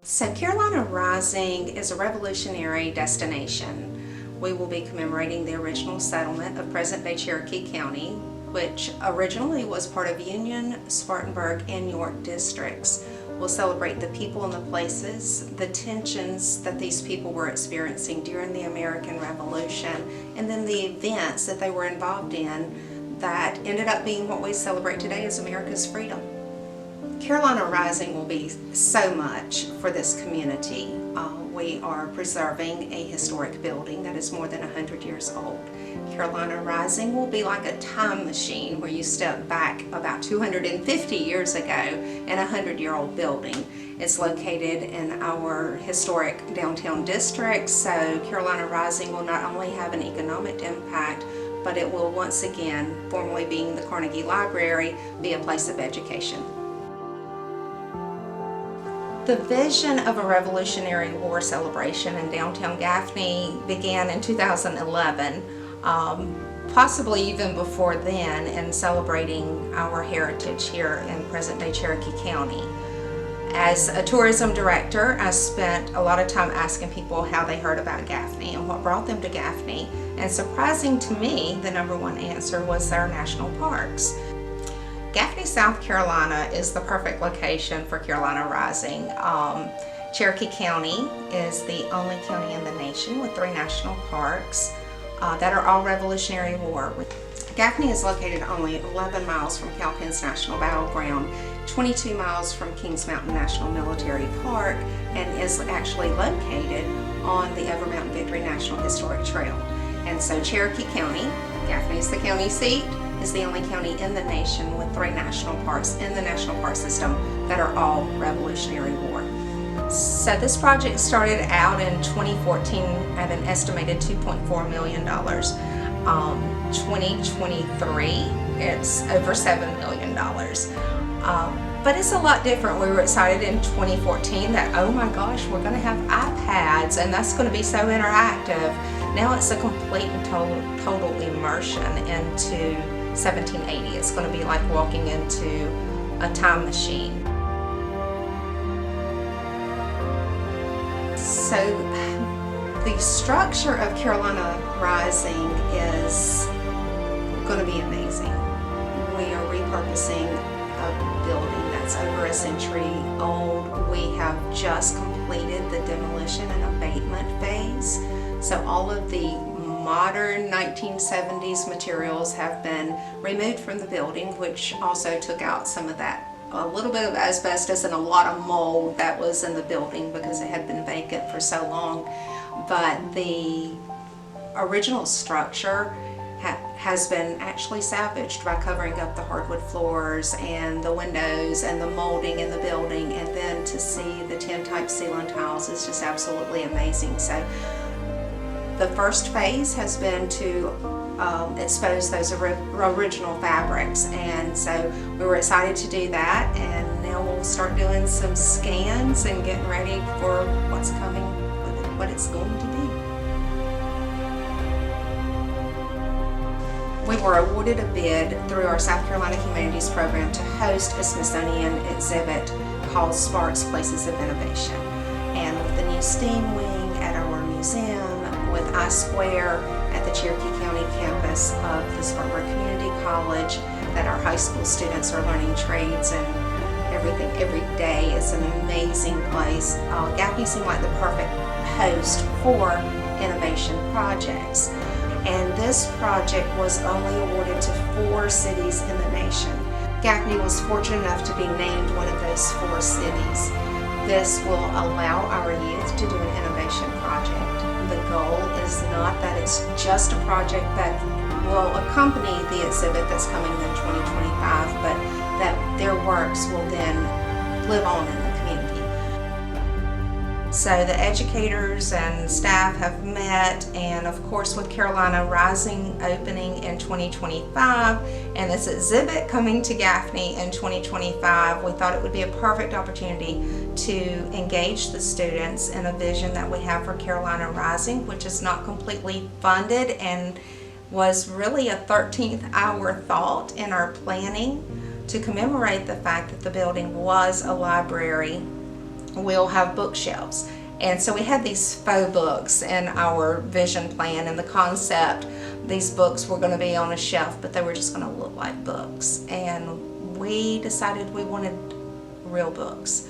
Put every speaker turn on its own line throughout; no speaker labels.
So Carolina Rising is a revolutionary destination. We will be commemorating the original settlement of present-day Cherokee County, which originally was part of Union, Spartanburg, and York districts. We'll celebrate the people and the places, the tensions that these people were experiencing during the American Revolution, and then the events that they were involved in that ended up being what we celebrate today as America's freedom. Carolina Rising will be so much for this community. We are preserving a historic building that is more than 100 years old. Carolina Rising will be like a time machine where you step back about 250 years ago in a 100-year-old building. It's located in our historic downtown district, so Carolina Rising will not only have an economic impact, but it will once again, formerly being the Carnegie Library, be a place of education. The vision of a Revolutionary War celebration in downtown Gaffney began in 2011, possibly even before then, in celebrating our heritage here in present-day Cherokee County. As a tourism director, I spent a lot of time asking people how they heard about Gaffney and what brought them to Gaffney, and surprising to me, the #1 answer was our national parks. Gaffney, South Carolina is the perfect location for Carolina Rising. Cherokee County is the only county in the nation with 3 national parks that are all Revolutionary War. Gaffney is located only 11 miles from Cowpens National Battleground, 22 miles from Kings Mountain National Military Park, and is actually located on the Over Mountain Victory National Historic Trail. And so Cherokee County, Gaffney is the county seat, is the only county in the nation with 3 national parks in the national park system that are all Revolutionary War. So this project started out in 2014 at an estimated $2.4 million. 2023, it's over $7 million. But it's a lot different. We were excited in 2014 that, oh my gosh, we're going to have iPads and that's going to be so interactive. Now it's a complete and total immersion into 1780. It's going to be like walking into a time machine. So the structure of Carolina Rising is going to be amazing. We are repurposing a building that's over a century old. We have just completed the demolition and abatement phase. So all of the modern 1970s materials have been removed from the building, which also took out some of that, a little bit of asbestos and a lot of mold that was in the building because it had been vacant for so long. But the original structure has been actually salvaged by covering up the hardwood floors and the windows and the molding in the building, and then to see the tin-type ceiling tiles is just absolutely amazing. So the first phase has been to expose those original fabrics, and so we were excited to do that, and now we'll start doing some scans and getting ready for what's coming, what it's going to be. We were awarded a bid through our South Carolina Humanities Program to host a Smithsonian exhibit called Sparks Places of Innovation. And with the new STEAM wing at our museum, with I-Square at the Cherokee County campus of the Spartanburg Community College, that our high school students are learning trades and everything every day. It's an amazing place. Gaffney seemed like the perfect host for innovation projects. And this project was only awarded to 4 cities in the nation. Gaffney was fortunate enough to be named one of those 4 cities. This will allow our youth to do an innovation project. The goal is not that it's just a project that will accompany the exhibit that's coming in 2025, but that their works will then live on in the community. So the educators and staff have met, and of course with Carolina Rising opening in 2025 and this exhibit coming to Gaffney in 2025, we thought it would be a perfect opportunity to engage the students in a vision that we have for Carolina Rising, which is not completely funded and was really a 13th hour thought in our planning to commemorate the fact that the building was a library we'll have bookshelves. And so we had these faux books in our vision plan, and the concept, these books were going to be on a shelf, but they were just going to look like books. And we decided we wanted real books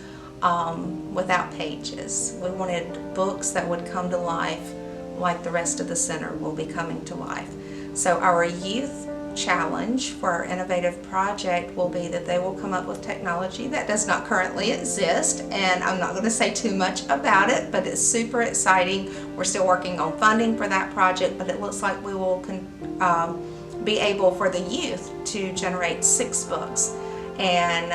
without pages. We wanted books that would come to life like the rest of the center will be coming to life. So our youth challenge for our innovative project will be that they will come up with technology that does not currently exist, and I'm not going to say too much about it, but it's super exciting. We're still working on funding for that project, but it looks like we will be able for the youth to generate 6 books, and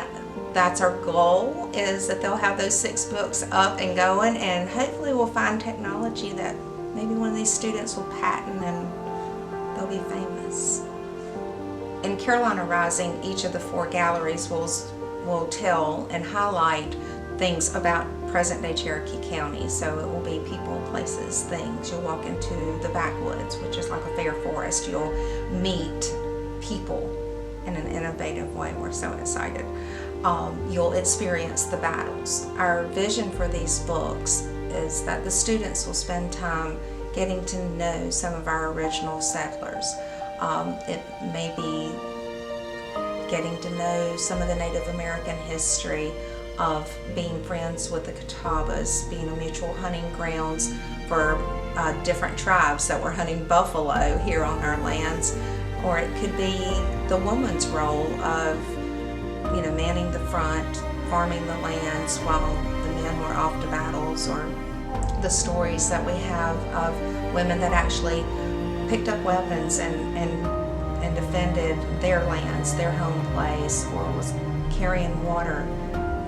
that's our goal, is that they'll have those 6 books up and going, and hopefully we'll find technology that maybe one of these students will patent and they'll be famous. In Carolina Rising, each of the 4 galleries will tell and highlight things about present-day Cherokee County. So it will be people, places, things. You'll walk into the backwoods, which is like a fair forest. You'll meet people in an innovative way. We're so excited. You'll experience the battles. Our vision for these books is that the students will spend time getting to know some of our original settlers. It may be getting to know some of the Native American history of being friends with the Catawbas, being a mutual hunting grounds for different tribes that were hunting buffalo here on our lands. Or it could be the woman's role of, manning the front, farming the lands while the men were off to battles, or the stories that we have of women that actually picked up weapons and defended their lands, their home place, or was carrying water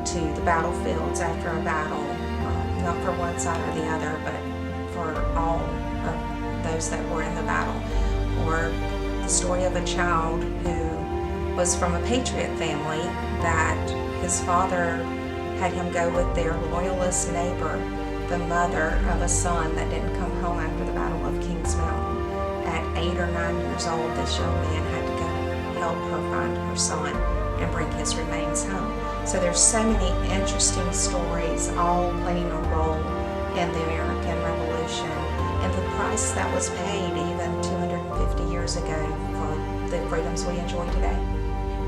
to the battlefields after a battle, not for one side or the other, but for all of those that were in the battle. Or the story of a child who was from a patriot family that his father had him go with their loyalist neighbor, the mother of a son that didn't come home after the Battle of Kings Mountain. At 8 or 9 years old, this young man had to go help her find her son and bring his remains home. So there's so many interesting stories, all playing a role in the American Revolution, and the price that was paid even 250 years ago for the freedoms we enjoy today.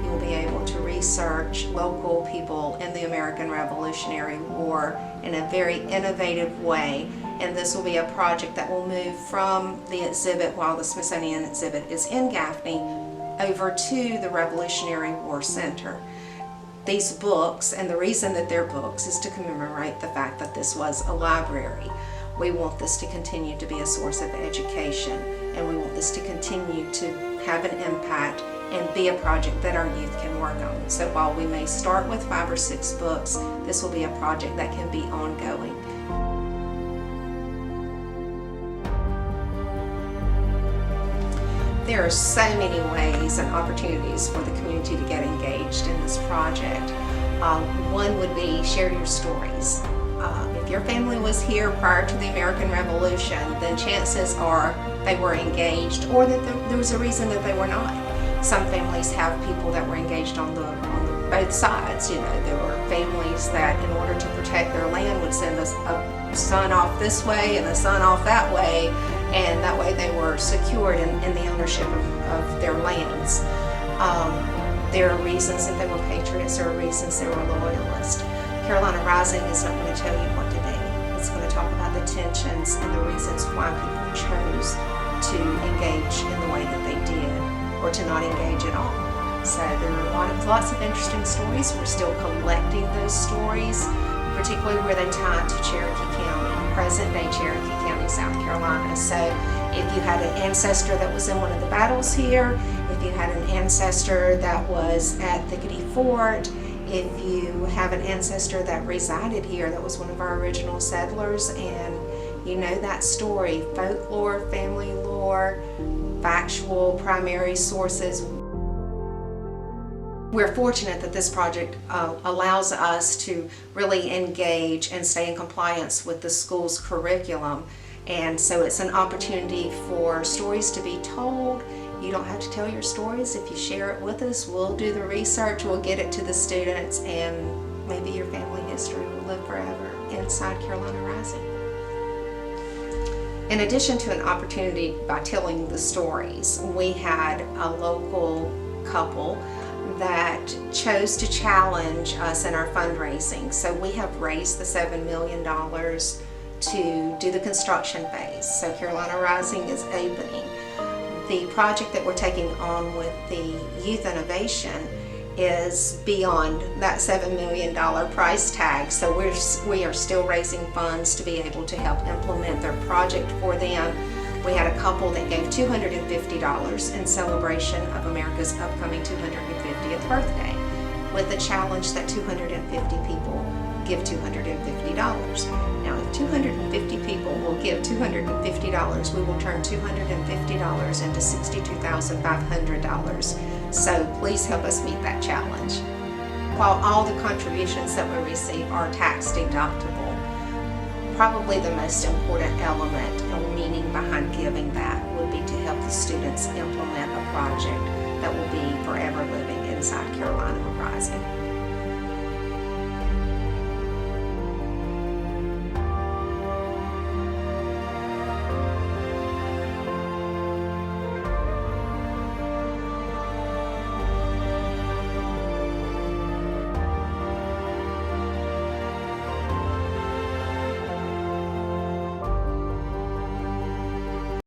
You will be able to research local people in the American Revolutionary War in a very innovative way, and this will be a project that will move from the exhibit while the Smithsonian exhibit is in Gaffney over to the Revolutionary War Center. These books, and the reason that they're books is to commemorate the fact that this was a library. We want this to continue to be a source of education, and we want this to continue to have an impact and be a project that our youth can work on. So while we may start with 5 or 6 books, this will be a project that can be ongoing. There are so many ways and opportunities for the community to get engaged in this project. One would be share your stories. If your family was here prior to the American Revolution, then chances are they were engaged, or that there was a reason that they were not. Some families have people that were engaged on both sides. There were families that, in order to protect their land, would send a son off this way and a son off that way, and that way they were secured in the ownership of their lands. There are reasons that they were patriots, there are reasons they were loyalists. Carolina Rising is not going to tell you what to be. It's going to talk about the tensions and the reasons why people chose to engage in the way that they did, or to not engage at all. So there are lots of interesting stories. We're still collecting those stories, particularly where they tie to Cherokee County, present-day Cherokee County, South Carolina. So if you had an ancestor that was in one of the battles here, if you had an ancestor that was at Thickety Fort, if you have an ancestor that resided here that was one of our original settlers, and you know that story, folklore, family lore, factual primary sources. We're fortunate that this project allows us to really engage and stay in compliance with the school's curriculum. And so it's an opportunity for stories to be told. You don't have to tell your stories. If you share it with us, we'll do the research, we'll get it to the students, and maybe your family history will live forever. inside Carolina Rising. In addition to an opportunity by telling the stories, we had a local couple that chose to challenge us in our fundraising. So we have raised the $7 million to do the construction phase. So Carolina Rising is opening. The project that we're taking on with the Youth Innovation is beyond that $7 million price tag. So we are still raising funds to be able to help implement their project for them. We had a couple that gave $250 in celebration of America's upcoming 250th birthday, with the challenge that 250 people give $250. Now, if 250 people will give $250, we will turn $250 into $62,500. So please help us meet that challenge. While all the contributions that we receive are tax deductible, probably the most important element and meaning behind giving that would be to help the students implement a project that will be forever